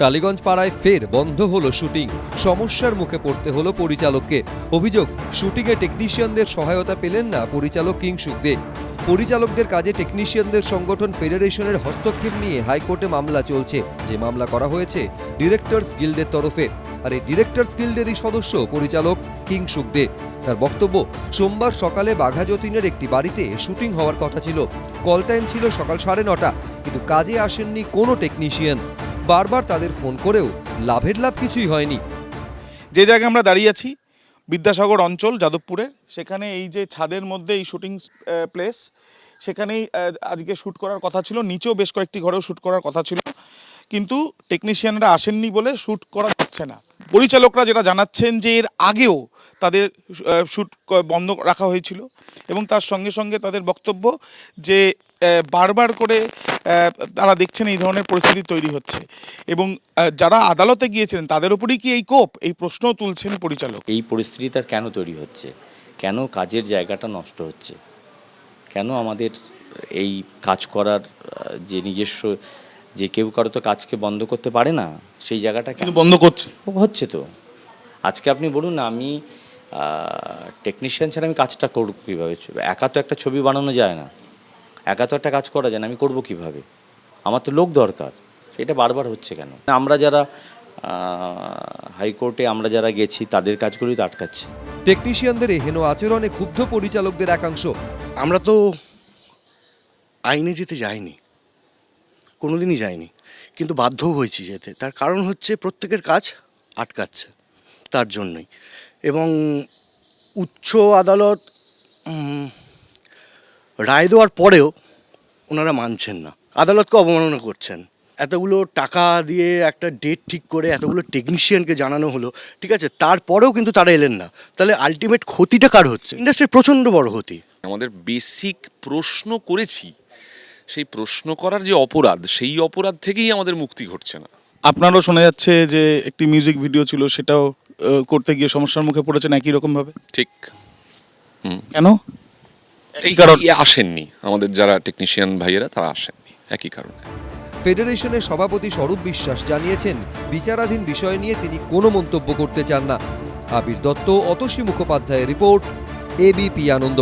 টালিগঞ্জ পাড়ায় ফের বন্ধ হলো শুটিং, সমস্যার মুখে পড়তে হলো পরিচালককে। অভিযোগ, শুটিংয়ে টেকনিশিয়ানদের সহায়তা পেলেন না পরিচালক কিংশুক দে। পরিচালকদের কাজে টেকনিশিয়ানদের সংগঠন ফেডারেশনের হস্তক্ষেপ নিয়ে হাইকোর্টে মামলা চলছে, যে মামলা করা হয়েছে ডিরেক্টরস গিল্ডের তরফে। আর এই ডিরেক্টরস গিল্ডেরই সদস্য পরিচালক কিংশুক দে। তার বক্তব্য, সোমবার সকালে বাঘাযতীনের একটি বাড়িতে শুটিং হওয়ার কথা ছিল। কল টাইম ছিল সকাল 9:30, কিন্তু কাজে আসেননি কোনো টেকনিশিয়ান। বারবার তাদের ফোন করেও লাভের লাভ কিছুই হয়নি। যে জায়গায় আমরা দাঁড়িয়ে আছি বিদ্যাসাগর অঞ্চল যাদবপুরের, সেখানে এই যে ছাদের মধ্যে এই শুটিং প্লেস, সেখানেই আজকে শ্যুট করার কথা ছিল। নিচেও বেশ কয়েকটি ঘরেও শ্যুট করার কথা ছিল, কিন্তু টেকনিশিয়ানরা আসেননি বলে শ্যুট করা হচ্ছে না। পরিচালকরা যেটা জানাচ্ছেন যে এর আগেও তাদের শ্যুট বন্ধ রাখা হয়েছিল, এবং তার সঙ্গে সঙ্গে তাদের বক্তব্য যে বারবার করে তারা দেখছেন এই ধরনের পরিস্থিতি তৈরি হচ্ছে, এবং যারা আদালতে গিয়েছিলেন তাদের উপরেই কি এই কোপ, এই প্রশ্নও তুলছেন পরিচালক। এই পরিস্থিতিটা কেন তৈরি হচ্ছে, কেন কাজের জায়গাটা নষ্ট হচ্ছে, কেন আমাদের এই কাজ করার যে নিজস্ব, যে কেউ কারো তো কাজকে বন্ধ করতে পারে না, সেই জায়গাটা কেন বন্ধ করছে হচ্ছে? তো আজকে আপনি বলুন না, আমি টেকনিশিয়ান ছাড়া আমি কাজটা করব কীভাবে? একা তো একটা ছবি বানানো যায় না, একা তো একটা কাজ করা যায় না, আমি করবো কীভাবে? আমার তো লোক দরকার। সেটা বারবার হচ্ছে কেন? আমরা যারা হাইকোর্টে আমরা যারা গেছি তাদের কাজগুলোই তো আটকাচ্ছে। টেকনিশিয়ানদের এই হেন আচরণে ক্ষুব্ধ পরিচালকদের একাংশ। আমরা তো আইনে যেতে যাইনি, কোনোদিনই যাইনি, কিন্তু বাধ্যও হয়েছি যেতে। তার কারণ হচ্ছে প্রত্যেকের কাজ আটকাচ্ছে, তার জন্যই। এবং উচ্চ আদালত রায় দেওয়ার পরেও ওনারা মানছেন না, আদালতকে অবমাননা করছেন। এতগুলো টাকা দিয়ে একটা ডেট ঠিক করে এতগুলো টেকনিশিয়ানকে জানানো হলো, ঠিক আছে, তারপরেও কিন্তু তারা এলেন না। তাহলে আলটিমেট ক্ষতিটা কার হচ্ছে? ইন্ডাস্ট্রির প্রচণ্ড বড় ক্ষতি। আমাদের বেসিক প্রশ্ন করেছি, সেই প্রশ্ন করার যে অপরাধ, সেই অপরাধ থেকেই আমাদের মুক্তি ঘটছে না। আপনারও শোনা যাচ্ছে যে একটি মিউজিক ভিডিও ছিল, সেটাও করতে গিয়ে সমস্যার মুখে পড়েছেন একই রকমভাবে। ঠিক। কেন? এই কারণে আসেননি আমাদের যারা টেকনিশিয়ান ভাইয়েরা, তারা আসেননি একই কারণে। ফেডারেশনের সভাপতি স্বরূপ বিশ্বাস জানিয়েছেন, বিচারাধীন বিষয় নিয়ে তিনি কোনো মন্তব্য করতে চান না। আবির দত্ত, অতসী মুখোপাধ্যায়ের রিপোর্ট, এবিপি আনন্দ।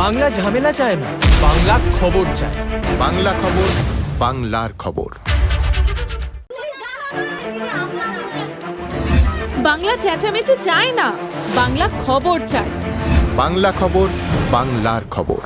বাংলা ঝামেলা চায় না, বাংলা খবর চায়। বাংলা খবর, বাংলার খবর। বাংলা চেঁচামেচি চায় না, বাংলা খবর চায়। বাংলা খবর, বাংলার খবর।